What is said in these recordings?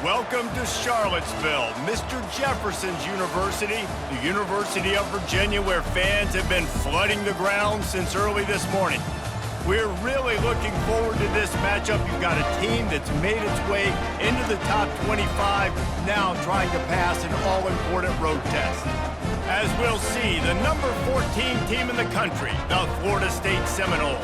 Welcome to Charlottesville, Mr. Jefferson's University, the University of Virginia, where fans have been flooding the ground since early this morning. We're really looking forward to this matchup. You've got a team that's made its way into the top 25, now trying to pass an all-important road test. As we'll see, the number 14 team in the country, the Florida State Seminoles,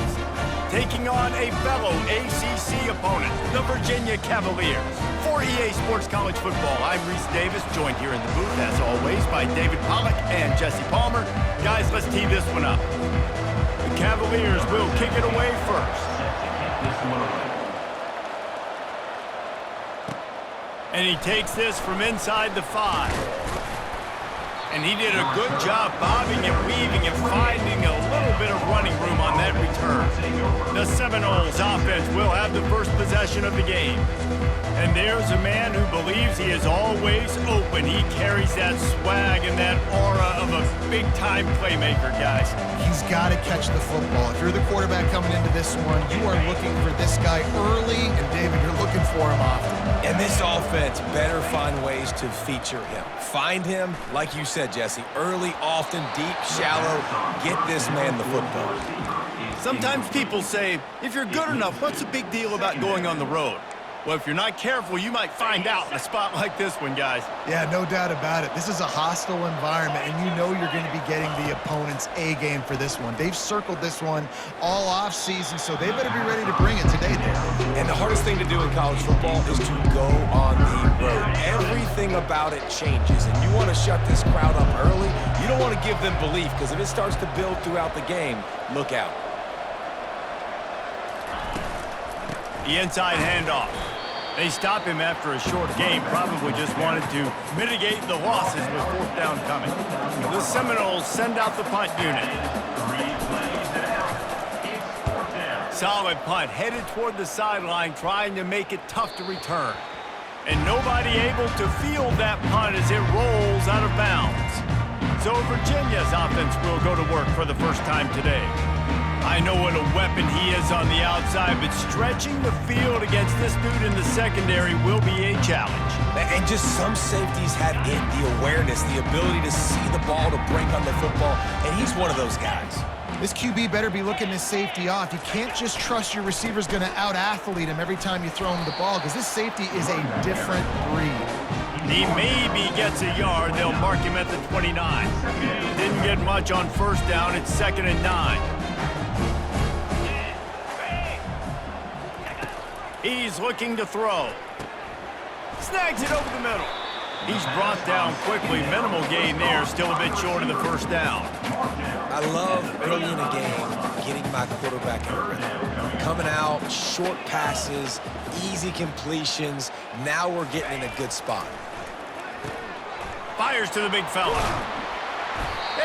taking on a fellow ACC opponent, the Virginia Cavaliers. For EA Sports College Football, I'm Reese Davis, joined here in the booth, as always, by David Pollack and Jesse Palmer. Guys, let's tee this one up. The Cavaliers will kick it away first. And he takes this from inside the 5. And he did a good job bobbing and weaving and finding a little bit of running room on that return. The Seminoles offense will have the first possession of the game. And there's a man who believes he is always open. He carries that swag and that aura of a big-time playmaker, guys. He's got to catch the football. If you're the quarterback coming into this one, you are looking for this guy early, and David, you're looking for him often. And this offense better find ways to feature him. Find him, like you said, Jesse, early, often, deep, shallow. Get this man the football. Sometimes people say, if you're good enough, what's the big deal about going on the road? Well, if you're not careful, you might find out in a spot like this one, guys. Yeah, no doubt about it. This is a hostile environment, and you know you're going to be getting the opponent's A-game for this one. They've circled this one all off-season, so they better be ready to bring it today. And the hardest thing to do in college football is to go on the road. Everything about it changes, and you want to shut this crowd up early. You don't want to give them belief, because if it starts to build throughout the game, look out. The inside handoff. They stop him after a short game, probably just wanted to mitigate the losses with fourth down coming. The Seminoles send out the punt unit. Solid punt, headed toward the sideline, trying to make it tough to return. And nobody able to field that punt as it rolls out of bounds. So Virginia's offense will go to work for the first time today. I know what a weapon he is on the outside, but stretching the field against this dude in the secondary will be a challenge. And just some safeties have it, the awareness, the ability to see the ball, to break on the football, and he's one of those guys. This QB better be looking this safety off. You can't just trust your receiver's going to out-athlete him every time you throw him the ball, because this safety is a different breed. He maybe gets a yard. They'll mark him at the 29. Didn't get much on first down. It's 2nd and 9. He's looking to throw. Snags it over the middle. He's brought down quickly. Minimal gain there. Still a bit short of the first down. I love early in a game getting my quarterback in a rhythm. Coming out, short passes, easy completions. Now we're getting in a good spot. Fires to the big fella.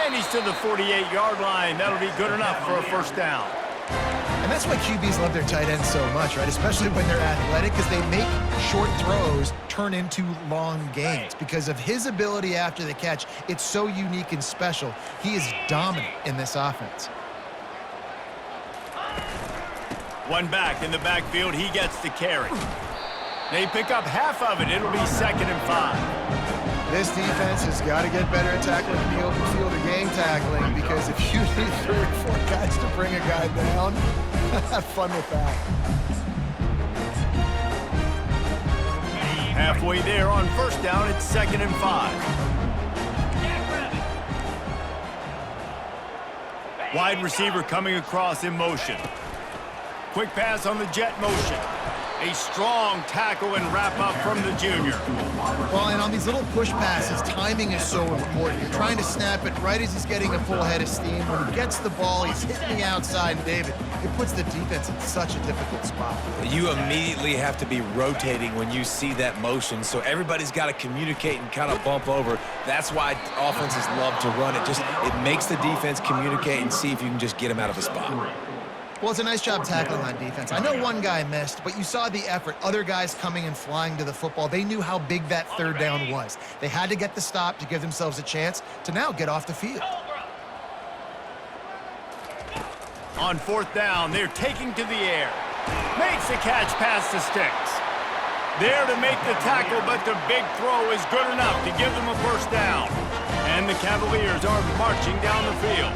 And he's to the 48-yard line. That'll be good enough for a first down. And that's why QBs love their tight ends so much, right? Especially when they're athletic, because they make short throws turn into long gains. Because of his ability after the catch, it's so unique and special. He is dominant in this offense. One back in the backfield. He gets the carry. They pick up half of it. It'll be 2nd and 5. This defense has got to get better at tackling in the open field or game tackling, because if you need 3 or 4 guys to bring a guy down, have fun with that. Halfway there on first down, it's 2nd and 5. Wide receiver coming across in motion. Quick pass on the jet motion. A strong tackle and wrap-up from the junior. Well, and on these little push passes, timing is so important. You're trying to snap it right as he's getting a full head of steam. When he gets the ball, he's hitting the outside, and David, it puts the defense in such a difficult spot. You immediately have to be rotating when you see that motion, so everybody's got to communicate and kind of bump over. That's why offenses love to run it. It makes the defense communicate and see if you can just get him out of a spot. Well, it's a nice job tackling on defense. I know one guy missed, but you saw the effort. Other guys coming and flying to the football. They knew how big that third down was. They had to get the stop to give themselves a chance to now get off the field. On fourth down, they're taking to the air. Makes the catch past the sticks. There to make the tackle, but the big throw is good enough to give them a first down. And the Cavaliers are marching down the field.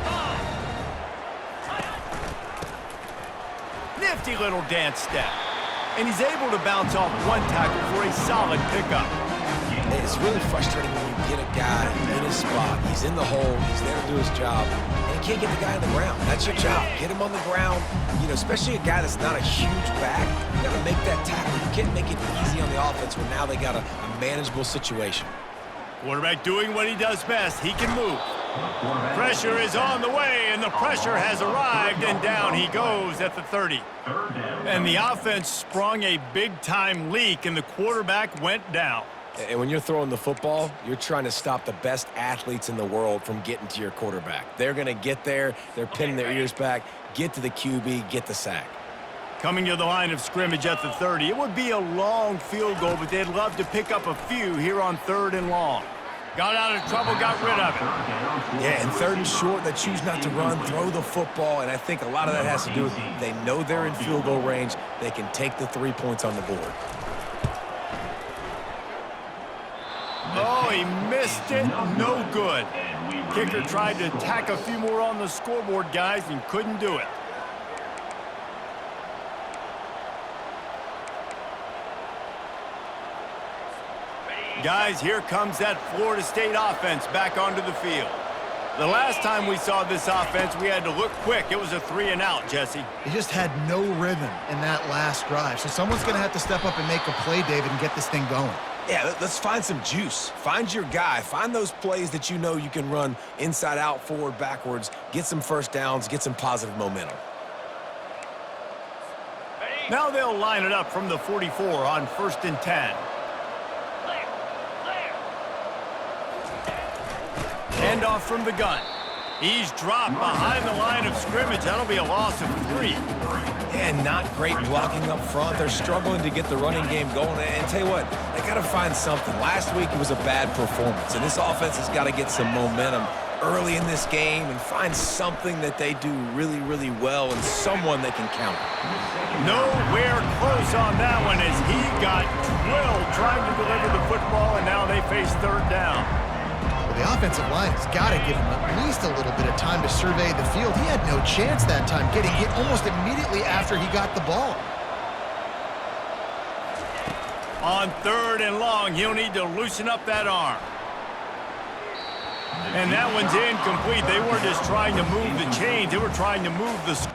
Nifty little dance step. And he's able to bounce off one tackle for a solid pickup. It's really frustrating when you get a guy in his spot. He's in the hole. He's there to do his job. And you can't get the guy on the ground. That's your job. Get him on the ground. You know, especially a guy that's not a huge back. You got to make that tackle. You can't make it easy on the offense when now they got a manageable situation. Quarterback doing what he does best. He can move. Pressure is on the way, and the pressure has arrived, and down he goes at the 30. And the offense sprung a big-time leak, and the quarterback went down. And when you're throwing the football, you're trying to stop the best athletes in the world from getting to your quarterback. They're going to get there. They're pinning their ears back, get to the QB, get the sack. Coming to the line of scrimmage at the 30. It would be a long field goal, but they'd love to pick up a few here on 3rd and long. Got out of trouble, got rid of it. Yeah, and 3rd and short, they choose not to run, throw the football, and I think a lot of that has to do with they know they're in field goal range. They can take the 3 points on the board. Oh, he missed it. No good. Kicker tried to tack a few more on the scoreboard, guys, and couldn't do it. Guys, here comes that Florida State offense back onto the field. The last time we saw this offense, we had to look quick. It was a 3-and-out, Jesse. They just had no rhythm in that last drive. So someone's going to have to step up and make a play, David, and get this thing going. Yeah, let's find some juice. Find your guy. Find those plays that you know you can run inside out, forward, backwards, get some first downs, get some positive momentum. Now they'll line it up from the 44 on 1st and 10. Hand off from the gun. He's dropped behind the line of scrimmage. That'll be a loss of 3. And not great blocking up front. They're struggling to get the running game going. And tell you what, they got to find something. Last week it was a bad performance, and this offense has got to get some momentum early in this game and find something that they do really, really well and someone they can count on. Nowhere close on that one as he got drilled trying to deliver the football, and now they face 3rd down. The offensive line has got to give him at least a little bit of time to survey the field. He had no chance that time, getting hit almost immediately after he got the ball. On 3rd and long, he'll need to loosen up that arm. And that one's incomplete. They weren't just trying to move the chains. They were trying to move the...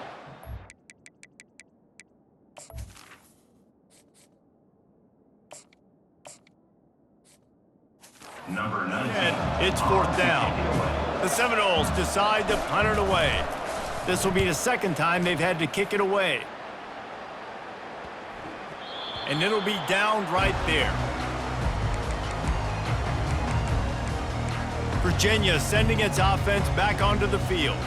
Number 9. And it's 4th down. The Seminoles decide to punt it away. This will be the 2nd time they've had to kick it away. And it'll be downed right there. Virginia sending its offense back onto the field.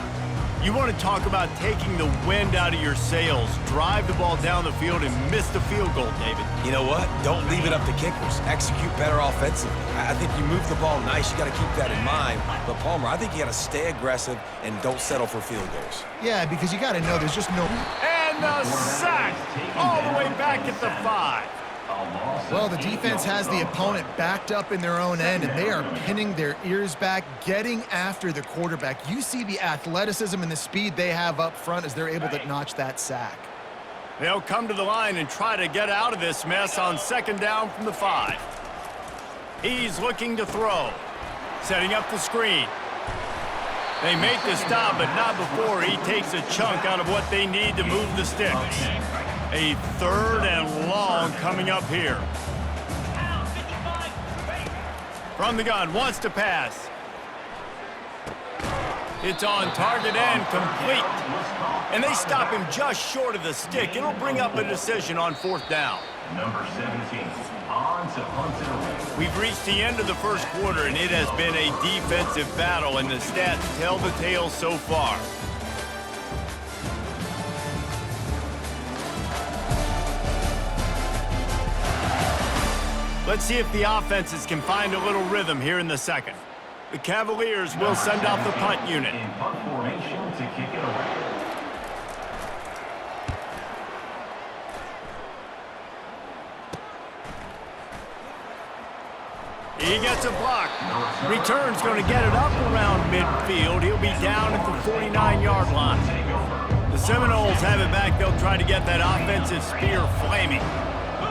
You want to talk about taking the wind out of your sails. Drive the ball down the field and miss the field goal, David. You know what? Don't leave it up to kickers. Execute better offensively. I think you move the ball nice. You got to keep that in mind. But, Palmer, I think you got to stay aggressive and don't settle for field goals. Yeah, because you got to know there's just no... And the sack all the way back at the 5. Well, the defense has the opponent backed up in their own end, and they are pinning their ears back, getting after the quarterback. You see the athleticism and the speed they have up front as they're able to notch that sack. They'll come to the line and try to get out of this mess on 2nd down from the 5. He's looking to throw, setting up the screen. They make the stop, but not before he takes a chunk out of what they need to move the sticks. A 3rd and long coming up here. From the gun, wants to pass. It's on target and complete. And they stop him just short of the stick. It'll bring up a decision on 4th down. Number 17, on to punt it away. We've reached the end of the 1st quarter, and it has been a defensive battle, and the stats tell the tale so far. Let's see if the offenses can find a little rhythm here in the 2nd. The Cavaliers will send out the punt unit. In punt formation to kick it away. He gets a block. Return's going to get it up around midfield. He'll be down at the 49-yard line. The Seminoles have it back. They'll try to get that offensive spear flaming.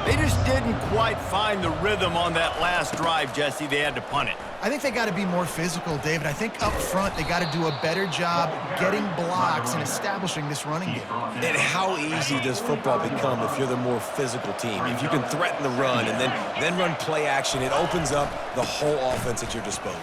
They just didn't quite find the rhythm on that last drive, Jesse. They had to punt it. I think they got to be more physical, David. I think up front they got to do a better job getting blocks and establishing this running game. And how easy does football become if you're the more physical team? If you can threaten the run and then run play action, it opens up the whole offense at your disposal.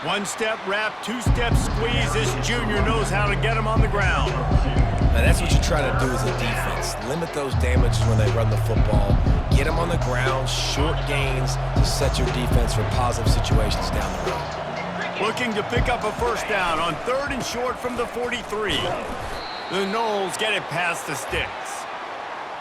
One-step wrap, two-step squeeze. This junior knows how to get him on the ground. Now that's what you try to do as a defense. Limit those damages when they run the football. Get them on the ground, short gains to set your defense for positive situations down the road. Looking to pick up a first down on 3rd and short from the 43. The Noles get it past the sticks.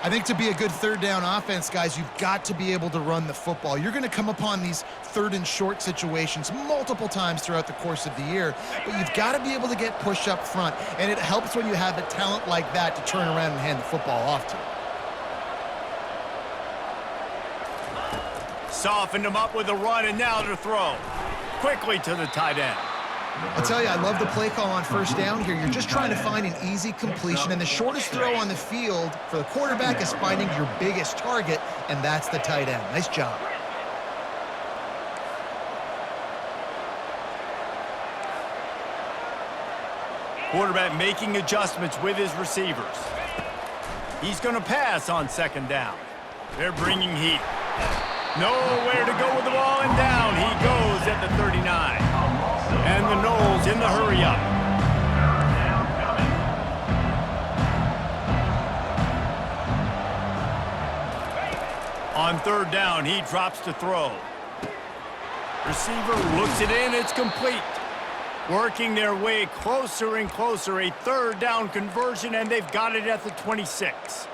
I think to be a good 3rd down offense, guys, you've got to be able to run the football. You're going to come upon these 3rd and short situations multiple times throughout the course of the year, but you've got to be able to get push up front, and it helps when you have a talent like that to turn around and hand the football off to. Softened him up with a run, and now to throw. Quickly to the tight end. I'll tell you, I love the play call on first down here. You're just trying to find an easy completion, and the shortest throw on the field for the quarterback is finding your biggest target, and that's the tight end. Nice job. Quarterback making adjustments with his receivers. He's going to pass on 2nd down. They're bringing heat. Nowhere to go with the ball, and down he goes at the 39. And the Noles in the hurry up. On 3rd down, he drops to throw. Receiver looks it in, it's complete. Working their way closer and closer, a 3rd down conversion, and they've got it at the 26.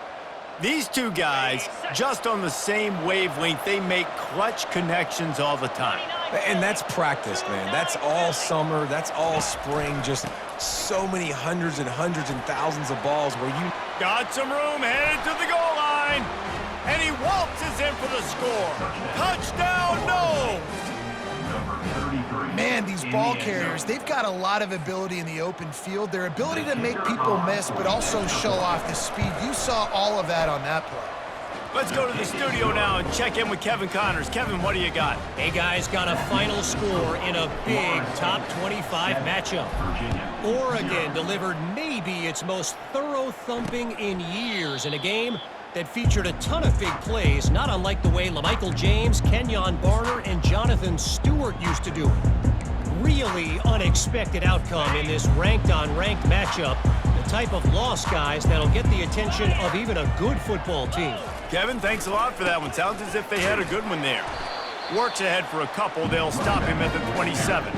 These two guys, just on the same wavelength, they make clutch connections all the time. And that's practice, man. That's all summer. That's all spring. Just so many hundreds and thousands of balls where you... Got some room, headed to the goal line. And he waltzes in for the score. Touchdown, Noles! Man, these ball carriers, they've got a lot of ability in the open field. Their ability to make people miss, but also show off the speed. You saw all of that on that play. Let's go to the studio now and check in with Kevin Connors. Kevin, what do you got? Hey, guys, got a final score in a big top 25 matchup. Oregon delivered maybe its most thorough thumping in years in a game that featured a ton of big plays, not unlike the way LaMichael James, Kenyon Barner, and Jonathan Stewart used to do it. Really unexpected outcome in this ranked-on-ranked matchup. The type of loss, guys, that'll get the attention of even a good football team. Kevin, thanks a lot for that one. Sounds as if they had a good one there. Works ahead for a couple. They'll stop him at the 27.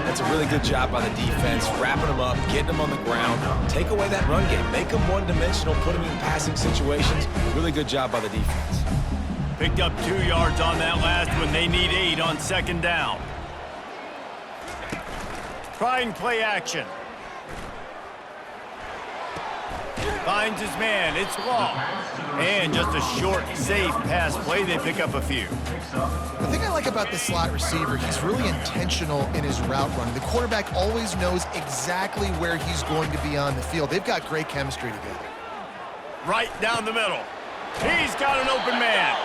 That's a really good job by the defense, wrapping them up, getting them on the ground. Take away that run game. Make them one-dimensional, put them in passing situations. Really good job by the defense. Picked up 2 yards on that last one. They need 8 on 2nd down. Trying play action. Finds his man. It's long. And just a short, safe pass play. They pick up a few. The thing I like about this slot receiver, he's really intentional in his route running. The quarterback always knows exactly where he's going to be on the field. They've got great chemistry together. Right down the middle. He's got an open man.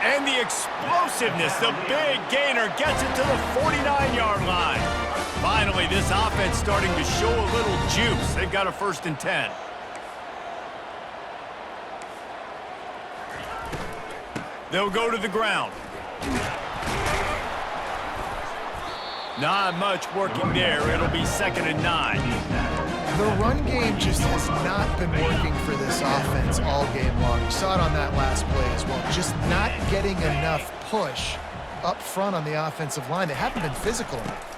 And the explosiveness, the big gainer gets it to the 49-yard line. Finally, this offense starting to show a little juice. They've got a 1st and 10. They'll go to the ground. Not much working there. It'll be 2nd and 9. The run game just has not been working for this offense all game long. You saw it on that last play as well. Just not getting enough push up front on the offensive line. They haven't been physical enough.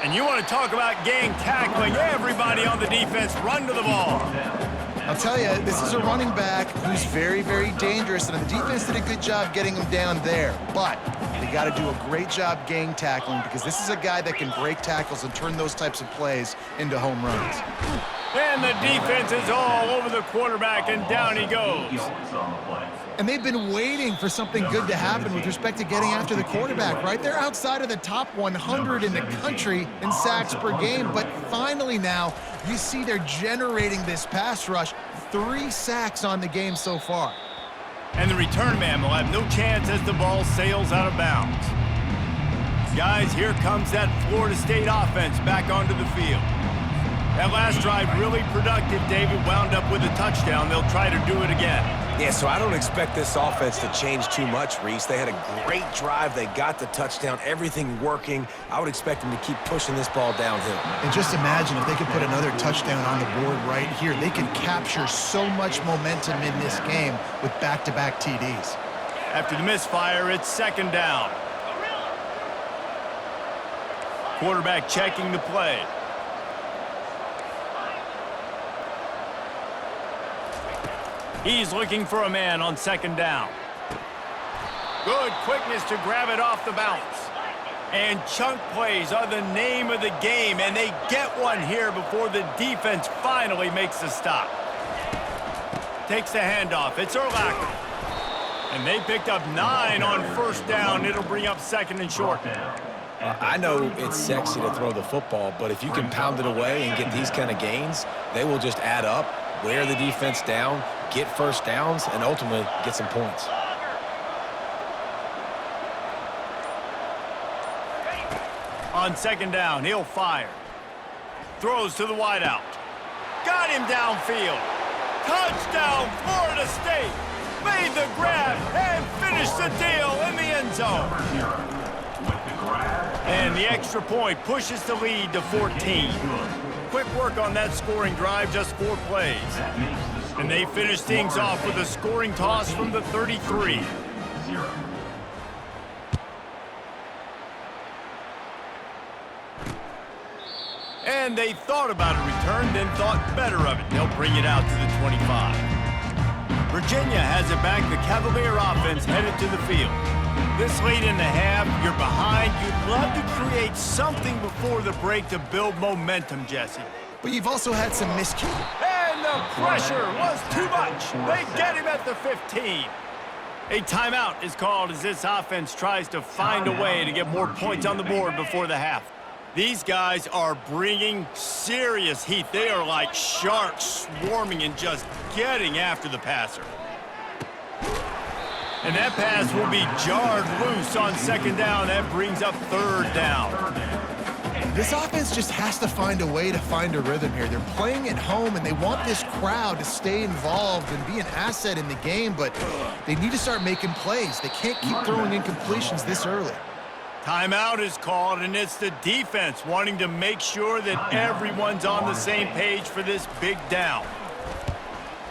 And you want to talk about gang tackling. Everybody on the defense run to the ball. I'll tell you, this is a running back who's very, very dangerous, and the defense did a good job getting him down there. But they got to do a great job gang tackling because this is a guy that can break tackles and turn those types of plays into home runs. And the defense is all over the quarterback, and down he goes. And they've been waiting for something good to happen with respect to getting after the quarterback, right? They're outside of the top 100 in the country in sacks per game, but finally now you see they're generating this pass rush. 3 sacks on the game so far. And the return man will have no chance as the ball sails out of bounds. Guys, here comes that Florida State offense back onto the field. That last drive really productive. David wound up with a touchdown. They'll try to do it again. Yeah, so I don't expect this offense to change too much, Reese. They had a great drive. They got the touchdown, everything working. I would expect them to keep pushing this ball downhill. And just imagine if they could put another touchdown on the board right here. They could capture so much momentum in this game with back-to-back TDs. After the misfire, it's second down. Quarterback checking the play. He's looking for a man on second down. Good quickness to grab it off the bounce. And chunk plays are the name of the game, and they get one here before the defense finally makes the stop. Takes the handoff. It's Urlacher. And they picked up 9 on first down. It'll bring up second and short. I know it's sexy to throw the football, but if you can pound it away and get these kind of gains, they will just add up, wear the defense down, get first downs, and ultimately get some points. On second down, he'll fire. Throws to the wideout. Got him downfield. Touchdown, Florida State. Made the grab and finished the deal in the end zone. And the extra point pushes the lead to 14. Quick work on that scoring drive, just 4 plays. And they finish things off with a scoring toss from the 33. And they thought about a return, then thought better of it. They'll bring it out to the 25. Virginia has it back. The Cavalier offense headed to the field. This late in the half, you're behind. You'd love to create something before the break to build momentum, Jesse. But you've also had some miscues. And the pressure was too much. They get him at the 15. A timeout is called as this offense tries to find a way to get more points on the board before the half. These guys are bringing serious heat. They are like sharks swarming and just getting after the passer. And that pass will be jarred loose on second down. That brings up third down. This offense just has to find a way to find a rhythm here. They're playing at home, and they want this crowd to stay involved and be an asset in the game, but they need to start making plays. They can't keep throwing incompletions this early. Timeout is called, and it's the defense wanting to make sure that everyone's on the same page for this big down.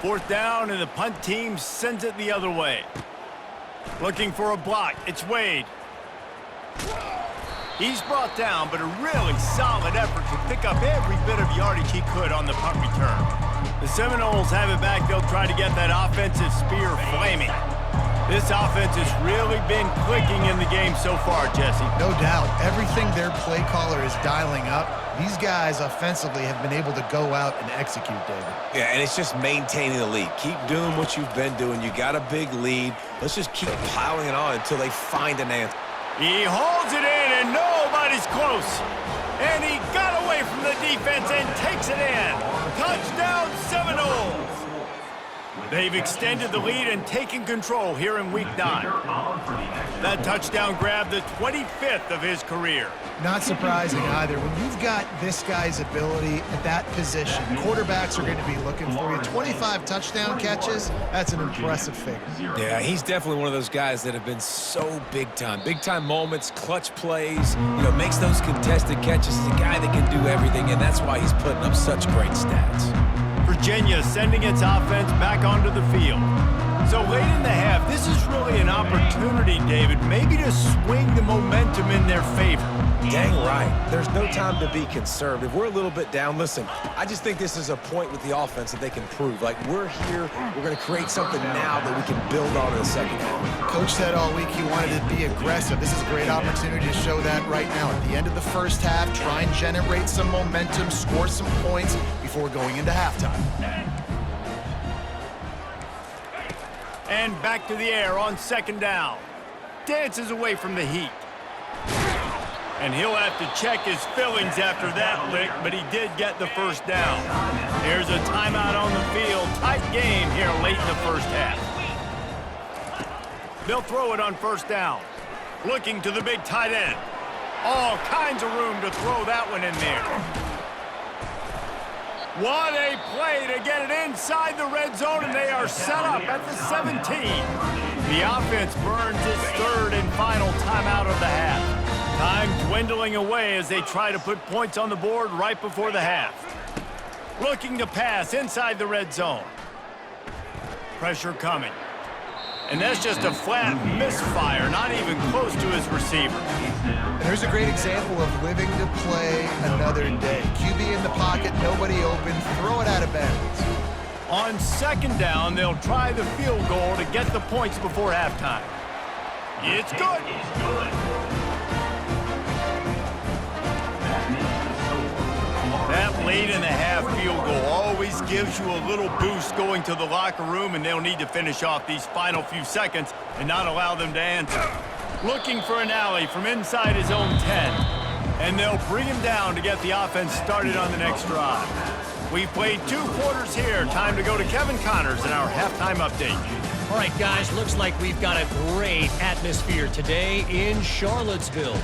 Fourth down, and the punt team sends it the other way. Looking for a block. It's Wade. He's brought down, but a really solid effort to pick up every bit of yardage he could on the punt return. The Seminoles have it back. They'll try to get that offensive spear flaming. This offense has really been clicking in the game so far, Jesse. No doubt. Everything their play caller is dialing up, these guys offensively have been able to go out and execute, David. Yeah, and it's just maintaining the lead. Keep doing what you've been doing. You got a big lead. Let's just keep piling it on until they find an answer. He holds it in, and nobody's close. And he got away from the defense and takes it in. Touchdown, Seminoles. They've extended the lead and taken control here in Week 9. That touchdown grabbed the 25th of his career. Not surprising either. When you've got this guy's ability at that position, quarterbacks are going to be looking for you. 25 touchdown catches, that's an impressive figure. Yeah, he's definitely one of those guys that have been so big time. Big time moments, clutch plays, makes those contested catches. He's a guy that can do everything, and that's why he's putting up such great stats. Virginia sending its offense back onto the field. So late in the half, this is really an opportunity, David, maybe to swing the momentum in their favor. Dang right. There's no time to be conservative. We're a little bit down. Listen, I just think this is a point with the offense that they can prove. Like, we're here, we're going to create something now that we can build on in the second half. Coach said all week he wanted to be aggressive. This is a great opportunity to show that right now. At the end of the first half, try and generate some momentum, score some points before going into halftime. And back to the air on second down. Dances away from the heat. And he'll have to check his fillings after that lick, but he did get the first down. Here's a timeout on the field. Tight game here late in the first half. They'll throw it on first down. Looking to the big tight end. All kinds of room to throw that one in there. What a play to get it inside the red zone, and they are set up at the 17. The offense burns its third and final timeout of the half. Time dwindling away as they try to put points on the board right before the half. Looking to pass inside the red zone. Pressure coming. And that's just a flat misfire, not even close to his receiver. And there's a great example of living to play another day. QB in the pocket, nobody open, throw it out of bounds. On second down, they'll try the field goal to get the points before halftime. It's good. That late in the half field goal always gives you a little boost going to the locker room, and they'll need to finish off these final few seconds and not allow them to answer. Looking for an alley from inside his own 10. And they'll bring him down to get the offense started on the next drive. We've played 2 quarters here. Time to go to Kevin Connors in our halftime update. All right, guys, looks like we've got a great atmosphere today in Charlottesville.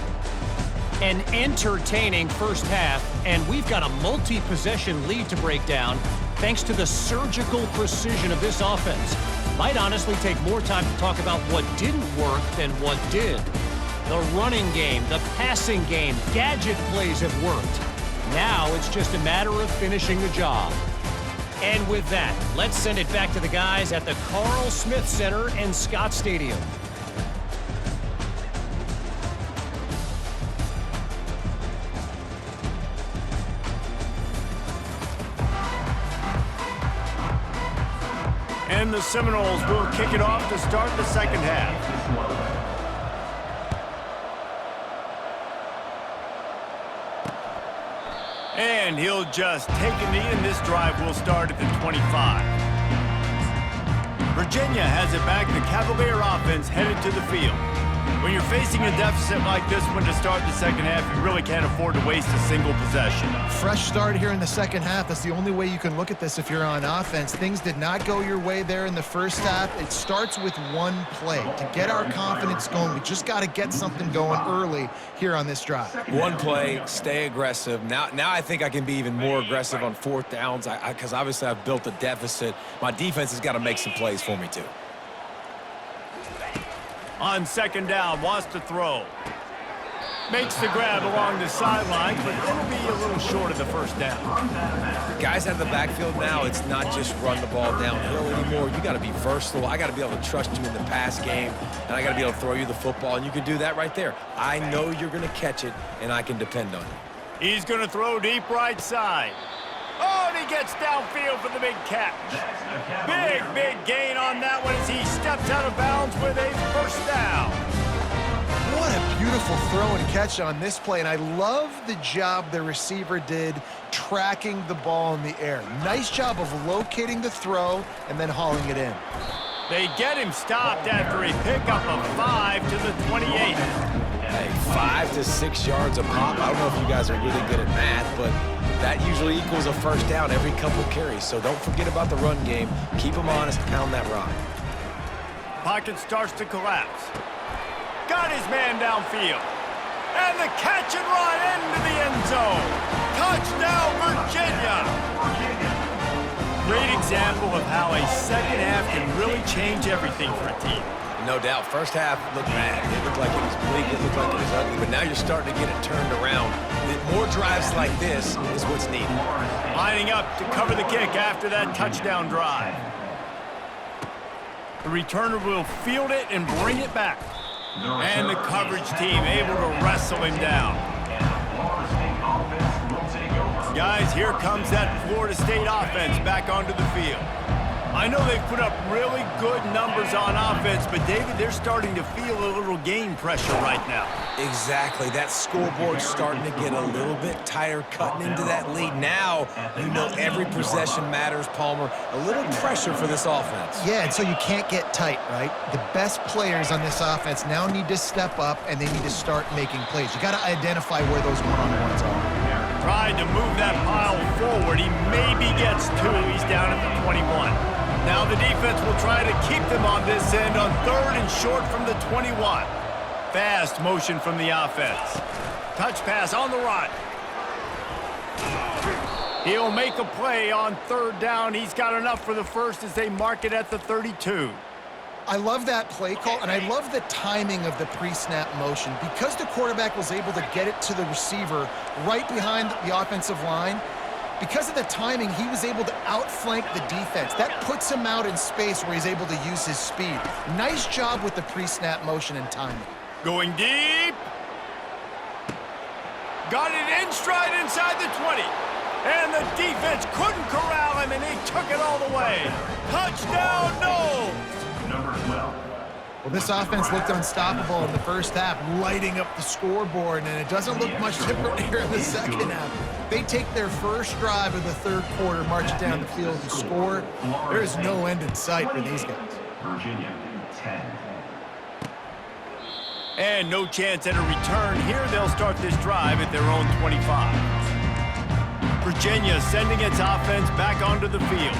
An entertaining first half, and we've got a multi-possession lead to break down thanks to the surgical precision of this offense. Might honestly take more time to talk about what didn't work than what did. The running game, the passing game, gadget plays have worked. Now it's just a matter of finishing the job. And with that, let's send it back to the guys at the Carl Smith Center and Scott Stadium. And the Seminoles will kick it off to start the second half. And he'll just take a knee, and this drive will start at the 25. Virginia has it back. The Cavalier offense headed to the field. When you're facing a deficit like this one to start the second half, you really can't afford to waste a single possession. Fresh start here in the second half. That's the only way you can look at this if you're on offense. Things did not go your way there in the first half. It starts with one play. To get our confidence going, we just got to get something going early here on this drive. One play, stay aggressive. Now I think I can be even more aggressive on fourth downs because obviously I've built a deficit. My defense has got to make some plays for me too. On second down, wants to throw. Makes the grab along the sideline, but it'll be a little short of the first down. Guys out of the backfield now, it's not just run the ball downhill anymore. You got to be versatile. I got to be able to trust you in the pass game, and I got to be able to throw you the football, and you can do that right there. I know you're going to catch it, and I can depend on you. He's going to throw deep right side. Oh, and he gets downfield for the big catch. Big gain on that one as he steps out of bounds with a first down. What a beautiful throw and catch on this play, and I love the job the receiver did tracking the ball in the air. Nice job of locating the throw and then hauling it in. They get him stopped after a pickup of 5 to the 28. Hey, 5 to 6 yards a pop. I don't know if you guys are really good at math, but that usually equals a first down every couple carries. So don't forget about the run game. Keep them honest, pound that rock. Pocket starts to collapse. Got his man downfield. And the catch and run into the end zone. Touchdown, Virginia. Great example of how a second half can really change everything for a team. No doubt. First half looked bad. It looked like it was bleak. It looked like it was ugly. But now you're starting to get it turned around. More drives like this is what's needed. Lining up to cover the kick after that touchdown drive. The returner will field it and bring it back. And the coverage team able to wrestle him down. Guys, here comes that Florida State offense back onto the field. I know they've put up really good numbers on offense, but David, they're starting to feel a little game pressure right now. Exactly. That scoreboard's starting to get a little bit tighter, cutting into that lead. Now, you know every possession matters, Palmer. A little pressure for this offense. Yeah, and so you can't get tight, right? The best players on this offense now need to step up, and they need to start making plays. You got to identify where those one-on-ones are. Trying to move that pile forward. He maybe gets two. He's down at the 21. Now the defense will try to keep them on this end on third and short from the 21. Fast motion from the offense. Touch pass on the run. He'll make a play on third down. He's got enough for the first as they mark it at the 32. I love that play call, and I love the timing of the pre-snap motion. Because the quarterback was able to get it to the receiver right behind the offensive line, because of the timing, he was able to outflank the defense. That puts him out in space where he's able to use his speed. Nice job with the pre-snap motion and timing. Going deep. Got it in stride inside the 20. And the defense couldn't corral him, and he took it all the way. Touchdown, no! Number 12. Well, this offense looked unstoppable in the first half, lighting up the scoreboard, and it doesn't look much different here in the second half. They take their first drive of the third quarter, march down the field and score. There is no end in sight for these guys. Virginia, 10. And no chance at a return here. They'll start this drive at their own 25. Virginia sending its offense back onto the field.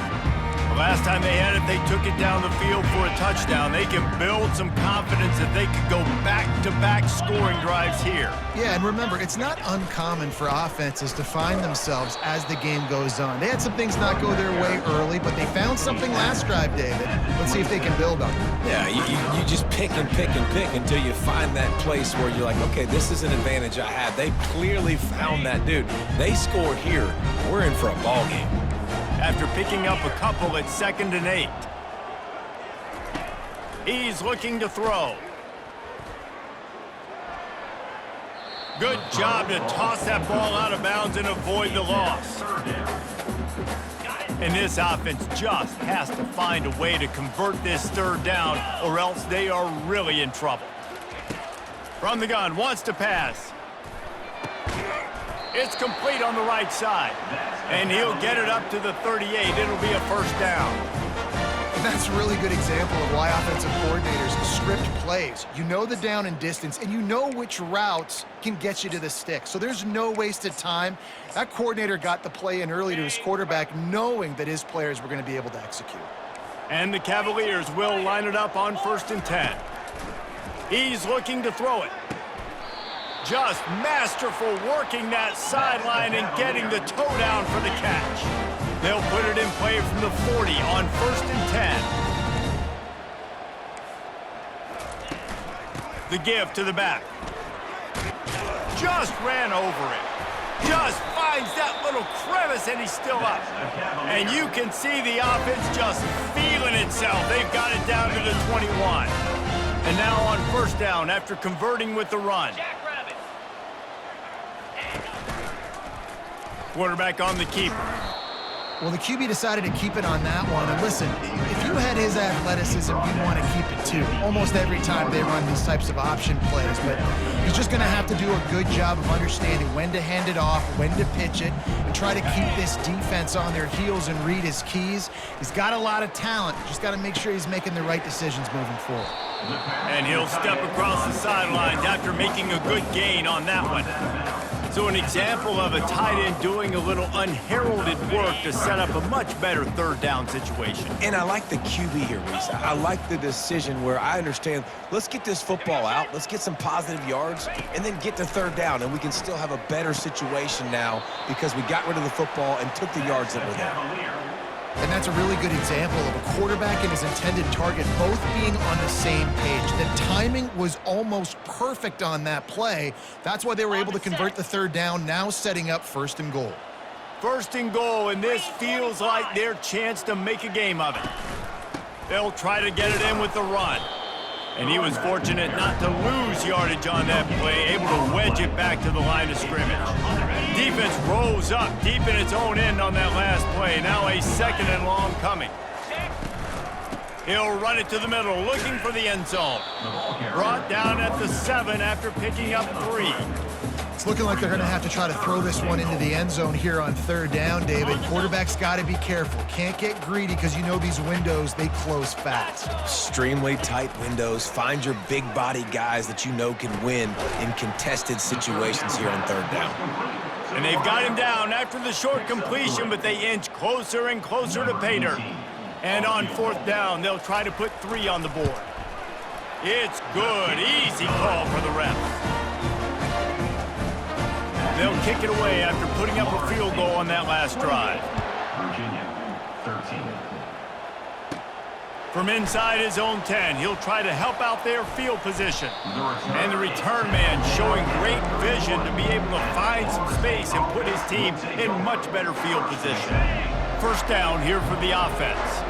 The last time they had it, they took it down the field for a touchdown. They can build some confidence that they could go back-to-back scoring drives here. Yeah, and remember, it's not uncommon for offenses to find themselves as the game goes on. They had some things not go their way early, but they found something last drive, David. Let's see if they can build on it. Yeah, you just pick and pick and pick until you find that place where you're like, okay, this is an advantage I have. They clearly found that, dude. They score here. We're in for a ball game. After picking up a couple at 2nd and 8. He's looking to throw. Good job to toss that ball out of bounds and avoid the loss. And this offense just has to find a way to convert this third down, or else they are really in trouble. From the gun, wants to pass. It's complete on the right side. And he'll get it up to the 38. It'll be a first down. And that's a really good example of why offensive coordinators script plays. You know the down and distance, and you know which routes can get you to the stick. So there's no wasted time. That coordinator got the play in early to his quarterback, knowing that his players were going to be able to execute. And the Cavaliers will line it up on 1st and 10. He's looking to throw it. Just masterful working that sideline and getting the toe down for the catch. They'll put it in play from the 40 on 1st and 10. The give to the back. Just ran over it. Just finds that little crevice, and he's still up. And you can see the offense just feeling itself. They've got it down to the 21. And now on 1st down after converting with the run. Quarterback on the keeper. Well, the QB decided to keep it on that one. And listen, if you had his athleticism, you'd want to keep it too. Almost every time they run these types of option plays. But he's just going to have to do a good job of understanding when to hand it off, when to pitch it, and try to keep this defense on their heels and read his keys. He's got a lot of talent. Just got to make sure he's making the right decisions moving forward. And he'll step across the sidelines after making a good gain on that one. So an example of a tight end doing a little unheralded work to set up a much better third down situation. And I like the QB here, Reese. I like the decision where I understand, let's get this football out, let's get some positive yards, and then get to third down, and we can still have a better situation now because we got rid of the football and took the yards that were there. And that's a really good example of a quarterback and his intended target both being on the same page. The timing was almost perfect on that play. That's why they were able to convert the third down, now setting up 1st and goal. 1st and goal, and this feels like their chance to make a game of it. They'll try to get it in with the run. And he was fortunate not to lose yardage on that play, able to wedge it back to the line of scrimmage. Defense rolls up deep in its own end on that last play. Now a 2nd and long coming. He'll run it to the middle, looking for the end zone. Brought down at the 7 after picking up 3. It's looking like they're going to have to try to throw this one into the end zone here on 3rd down, David. Quarterback's got to be careful. Can't get greedy because you know these windows, they close fast. Extremely tight windows. Find your big body guys that you know can win in contested situations here on 3rd down. And they've got him down after the short completion, but they inch closer and closer to pay dirt. And on 4th down, they'll try to put 3 on the board. It's good. Easy call for the ref. They'll kick it away after putting up a field goal on that last drive. Virginia, 13. From inside his own 10, he'll try to help out their field position. And the return man showing great vision to be able to find some space and put his team in much better field position. 1st down here for the offense.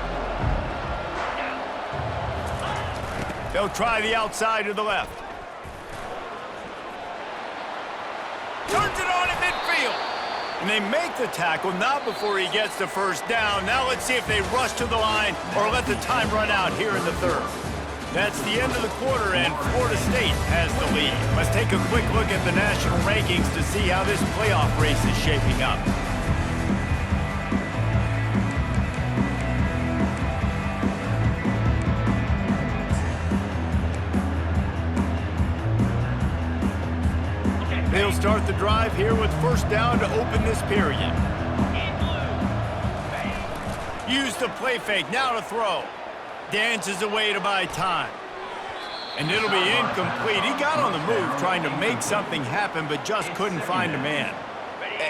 They'll try the outside to the left. Turns it on at midfield. And they make the tackle, not before he gets the 1st down. Now let's see if they rush to the line or let the time run out here in the 3rd. That's the end of the quarter, and Florida State has the lead. Let's take a quick look at the national rankings to see how this playoff race is shaping up. They'll start the drive here with 1st down to open this period. Use the play fake, now to throw. Dances away to buy time. And it'll be incomplete. He got on the move trying to make something happen, but just couldn't find a man.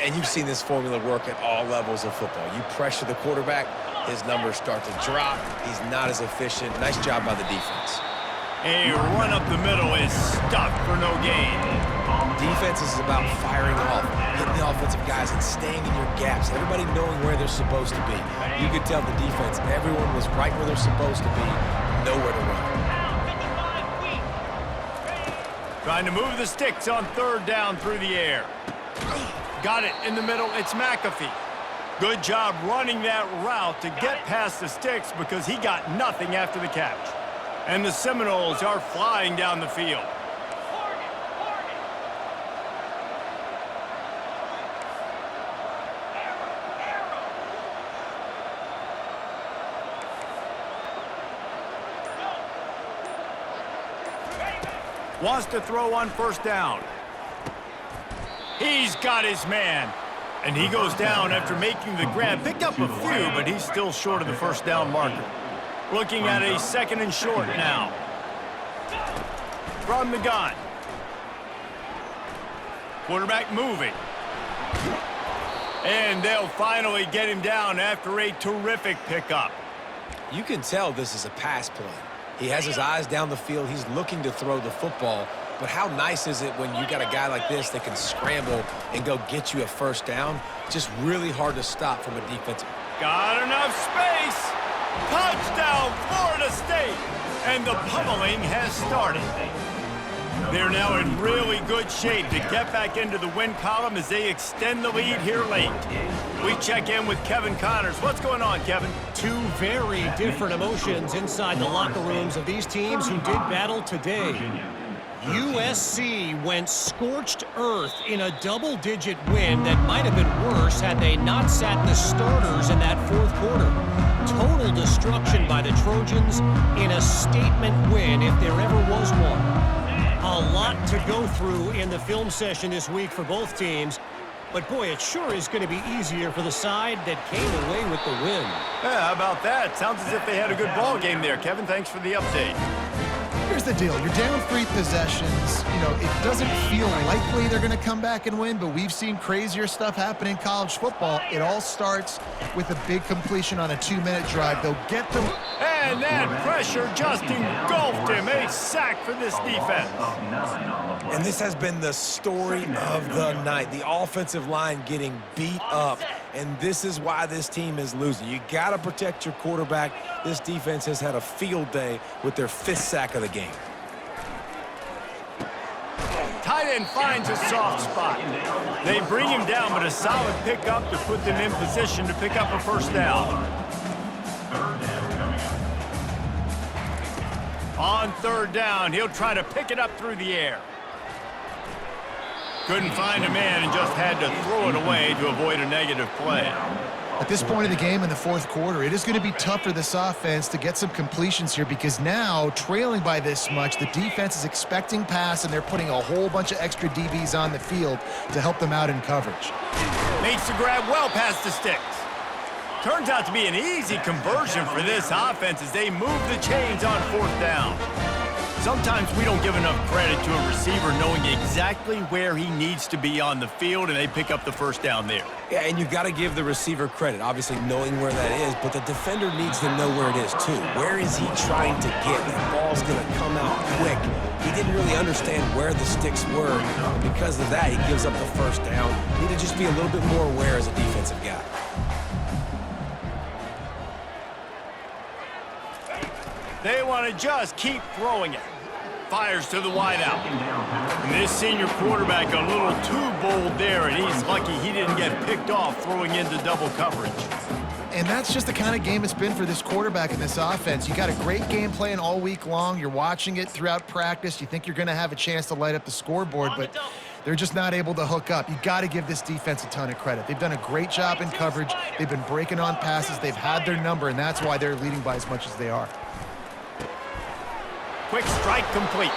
And you've seen this formula work at all levels of football. You pressure the quarterback, his numbers start to drop. He's not as efficient. Nice job by the defense. A run up the middle is stuffed for no gain. Defense is about firing off, hitting the offensive guys, and staying in your gaps. Everybody knowing where they're supposed to be. You could tell the defense, everyone was right where they're supposed to be, nowhere to run. Trying to move the sticks on 3rd down through the air. Got it in the middle. It's McAfee. Good job running that route to get past the sticks because he got nothing after the catch. And the Seminoles are flying down the field. Wants to throw on 1st down. He's got his man. And he goes down after making the grab. Picked up a few, but he's still short of the 1st down marker. Looking at a 2nd and short now. From the gun. Quarterback moving. And they'll finally get him down after a terrific pickup. You can tell this is a pass play. He has his eyes down the field. He's looking to throw the football. But how nice is it when you got a guy like this that can scramble and go get you a 1st down? Just really hard to stop from a defensive. Got enough space. Touchdown, Florida State. And the pummeling has started. They're now in really good shape to get back into the win column as they extend the lead here late. We check in with Kevin Connors. What's going on, Kevin? 2 very different emotions inside the locker rooms of these teams who did battle today. USC went scorched earth in a double-digit win that might have been worse had they not sat the starters in that 4th quarter. Total destruction by the Trojans in a statement win if there ever was one. A lot to go through in the film session this week for both teams. But, boy, it sure is going to be easier for the side that came away with the win. Yeah, how about that? Sounds as if they had a good ball game there. Kevin, thanks for the update. Here's the deal. You're down 3 possessions. You know, it doesn't feel likely they're going to come back and win, but we've seen crazier stuff happen in college football. It all starts with a big completion on a 2-minute drive. They'll get them. And that pressure just engulfed him. A sack for this defense. And this has been the story of the night. The offensive line getting beat up and this is why this team is losing. You got to protect your quarterback. This defense has had a field day with their 5th sack of the game. Tight end finds a soft spot. They bring him down, but a solid pickup to put them in position to pick up a first down. On 3rd down, he'll try to pick it up through the air. Couldn't find a man and just had to throw it away to avoid a negative play. At this point of the game in the 4th quarter, it is going to be tough for this offense to get some completions here because now, trailing by this much, the defense is expecting pass, and they're putting a whole bunch of extra DBs on the field to help them out in coverage. Makes the grab well past the sticks. Turns out to be an easy conversion for this offense as they move the chains on 4th down. Sometimes we don't give enough credit to a receiver knowing exactly where he needs to be on the field, and they pick up the first down there. Yeah, and you've got to give the receiver credit, obviously knowing where that is, but the defender needs to know where it is too. Where is he trying to get? That ball's going to come out quick. He didn't really understand where the sticks were, and because of that, he gives up the first down. Need to just be a little bit more aware as a defensive guy. They want to just keep throwing it. Fires to the wideout. And this senior quarterback a little too bold there, and he's lucky he didn't get picked off throwing into double coverage. And that's just the kind of game it's been for this quarterback in this offense. You got a great game plan all week long. You're watching it throughout practice. You think you're going to have a chance to light up the scoreboard, but they're just not able to hook up. You got to give this defense a ton of credit. They've done a great job in coverage. They've been breaking on passes. They've had their number, and that's why they're leading by as much as they are. Quick strike complete.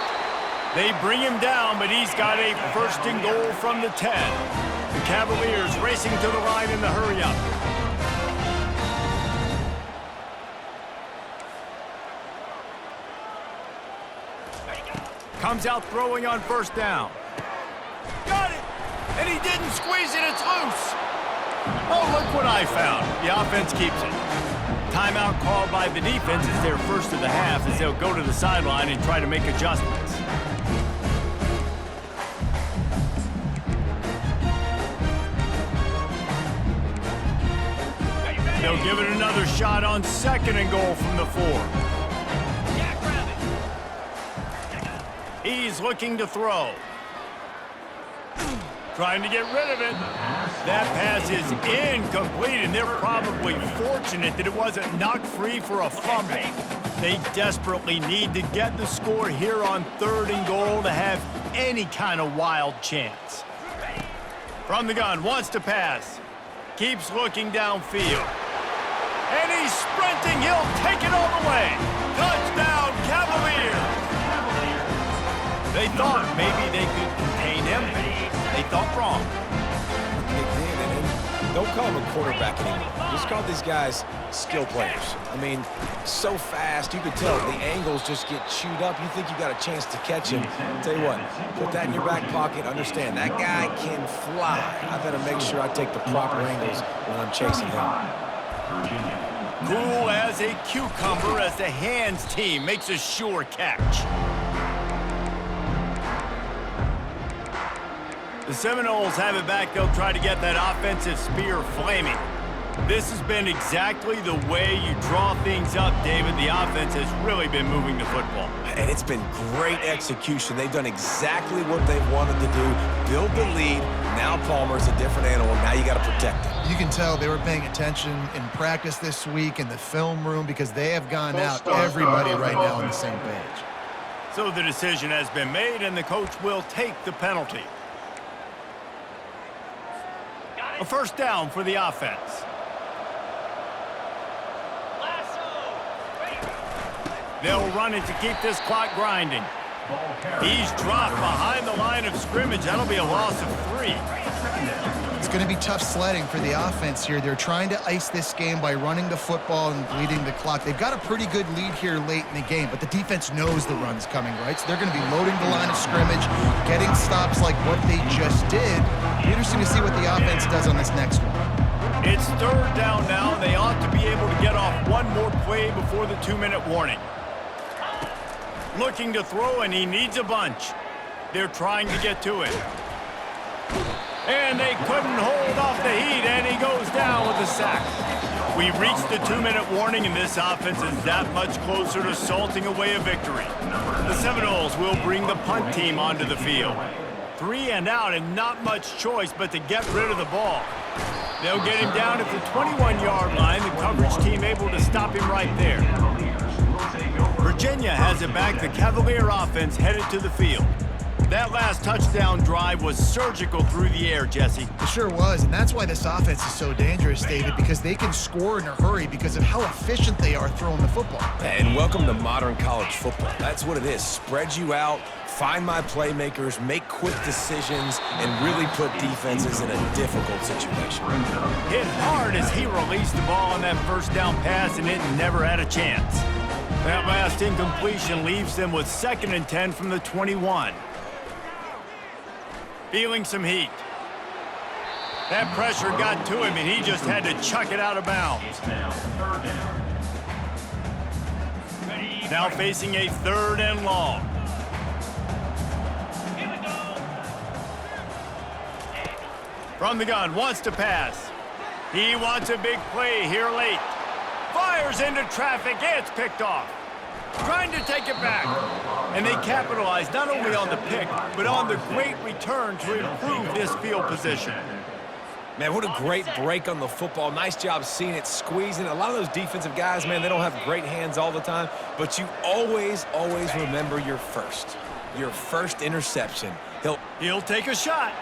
They bring him down, but he's got a 1st and goal from the 10. The Cavaliers racing to the line in the hurry-up. Comes out throwing on 1st down. Got it! And he didn't squeeze it, it's loose. Oh, look what I found. The offense keeps it. Timeout called by the defense is their first of the half as they'll go to the sideline and try to make adjustments. They'll give it another shot on 2nd and goal from the 4. He's looking to throw. Trying to get rid of it. That pass is incomplete, and they're probably fortunate that it wasn't knocked free for a fumble. They desperately need to get the score here on 3rd and goal to have any kind of wild chance. From the gun, wants to pass. Keeps looking downfield. And he's sprinting. He'll take it all the way. Touchdown, Cavaliers! They thought maybe they could contain him. They thought wrong. Don't call them a quarterback anymore. Just call these guys skill players. I mean, so fast, you could tell the angles just get chewed up. You think you got a chance to catch him. Tell you what, put that in your back pocket. Understand, that guy can fly. I better make sure I take the proper angles when I'm chasing him. Cool as a cucumber as the hands team makes a sure catch. The Seminoles have it back. They'll try to get that offensive spear flaming. This has been exactly the way you draw things up, David. The offense has really been moving the football. And it's been great execution. They've done exactly what they've wanted to do. Build the lead. Now Palmer's a different animal. Now you got to protect him. You can tell they were paying attention in practice this week in the film room because they have gone out everybody right now on the same page. So the decision has been made, and the coach will take the penalty. A first down for the offense. They'll run it to keep this clock grinding. He's dropped behind the line of scrimmage. That'll be a loss of 3. It's going to be tough sledding for the offense here. They're trying to ice this game by running the football and bleeding the clock. They've got a pretty good lead here late in the game, but the defense knows the run's coming, right? So they're going to be loading the line of scrimmage, getting stops like what they just did. Interesting to see what the offense does on this next one. It's 3rd down now. They ought to be able to get off one more play before the 2-minute warning. Looking to throw, and he needs a bunch. They're trying to get to it. And they couldn't hold off the heat, and he goes down with a sack. We've reached the 2-minute warning, and this offense is that much closer to salting away a victory. The Seminoles will bring the punt team onto the field. 3 and out, and not much choice but to get rid of the ball. They'll get him down at the 21-yard line. The coverage team able to stop him right there. Virginia has it back. The Cavalier offense headed to the field. That last touchdown drive was surgical through the air, Jesse. It sure was, and that's why this offense is so dangerous, David, because they can score in a hurry because of how efficient they are throwing the football. And welcome to modern college football. That's what it is. Spread you out, find my playmakers, make quick decisions, and really put defenses in a difficult situation. Hit hard as he released the ball on that first down pass, and it never had a chance. That last incompletion leaves them with 2nd and 10 from the 21. Feeling some heat. That pressure got to him, and he just had to chuck it out of bounds. Now facing a 3rd and long. From the gun, wants to pass. He wants a big play here late. Fires into traffic, it's picked off. Trying to take it back. And they capitalize not only on the pick, but on the great return to improve this field position. Man, what a great break on the football. Nice job seeing it, squeezing. A lot of those defensive guys, man, they don't have great hands all the time, but you always remember your first interception. He'll take a shot.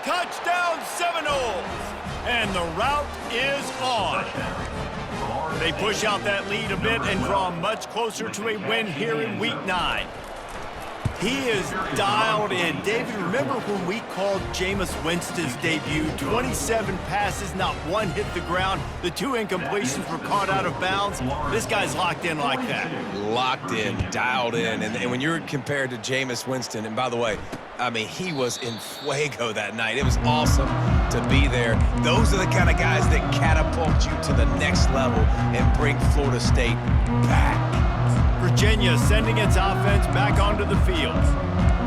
Touchdown Seminoles! And the route is on. They push out that lead a bit and draw much closer to a win here in Week 9. He is dialed in. David, remember when we called Jameis Winston's debut? 27 passes, not one hit the ground. The 2 incompletions were caught out of bounds. This guy's locked in like that. Locked in, dialed in. And when you're compared to Jameis Winston, and by the way, I mean, he was in fuego that night. It was awesome to be there. Those are the kind of guys that catapult you to the next level and bring Florida State back. Virginia sending its offense back onto the field.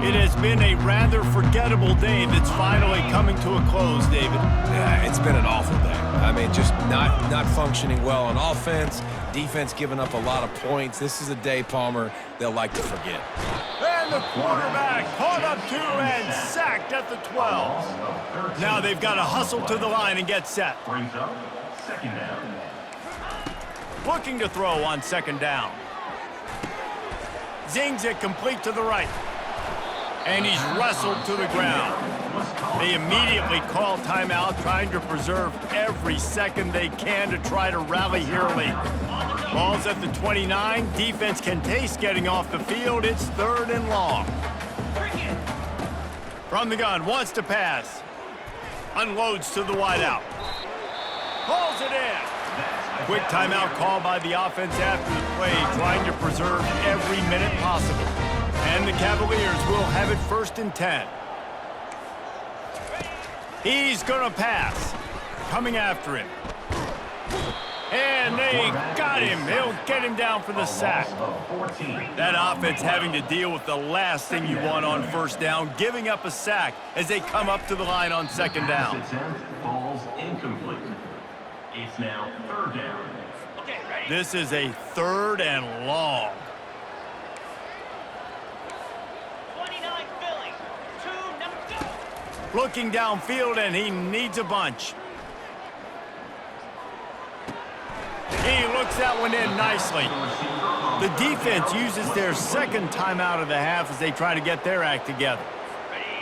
It has been a rather forgettable day that's finally coming to a close, David. Yeah, it's been an awful day. I mean, just not functioning well on offense, defense giving up a lot of points. This is a day, Palmer, they'll like to forget. And the quarterback caught up to and sacked at the 12. Now they've got to hustle to the line and get set. Brings up 2nd down. Looking to throw on 2nd down. Zings it complete to the right. And he's wrestled to the ground. They immediately call timeout, trying to preserve every second they can to try to rally here late. Ball's at the 29. Defense can taste getting off the field. It's 3rd and long. From the gun, wants to pass. Unloads to the wideout. Pulls it in. Quick timeout call by the offense after the play, trying to preserve every minute possible. And the Cavaliers will have it 1st and 10. He's going to pass. Coming after him. And they got him. They'll get him down for the sack. That offense having to deal with the last thing you want on 1st down, giving up a sack as they come up to the line on 2nd down. Falls incomplete. It's now 3rd down. This is a 3rd and long. 29 filling. 2 number 2. Looking downfield, and he needs a bunch. He looks that one in nicely. The defense uses their 2nd timeout of the half as they try to get their act together.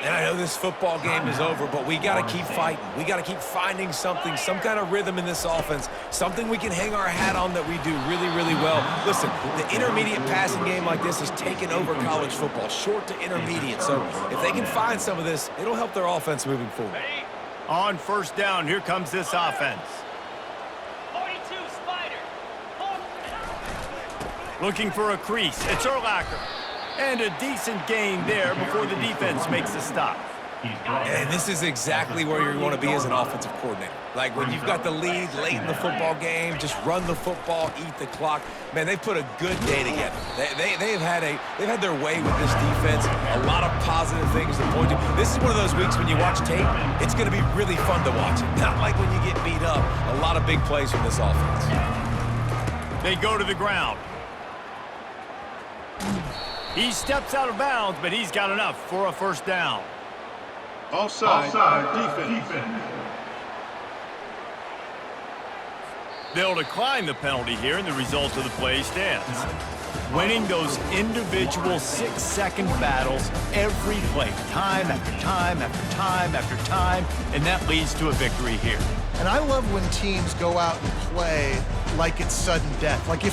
And I know this football game is over, but we got to keep fighting. We got to keep finding something, some kind of rhythm in this offense, something we can hang our hat on that we do really well. Listen, the intermediate passing game like this has taken over college football, short to intermediate. So if they can find some of this, it'll help their offense moving forward. On 1st down, here comes this offense. 42 Spider. Looking for a crease. It's Urlacher. And a decent gain there before the defense makes the stop. And this is exactly where you want to be as an offensive coordinator. Like when you've got the lead late in the football game, just run the football, eat the clock. Man, they've put a good day together. They've had their way with this defense. A lot of positive things to point to. This is one of those weeks when you watch tape, it's going to be really fun to watch it. Not like when you get beat up. A lot of big plays from this offense. They go to the ground. He steps out of bounds, but he's got enough for a first down. Offside defense. They'll decline the penalty here, and the result of the play stands. Winning those individual 6-second battles every play, time after time after time after time, and that leads to a victory here. And I love when teams go out and play like it's sudden death. Like if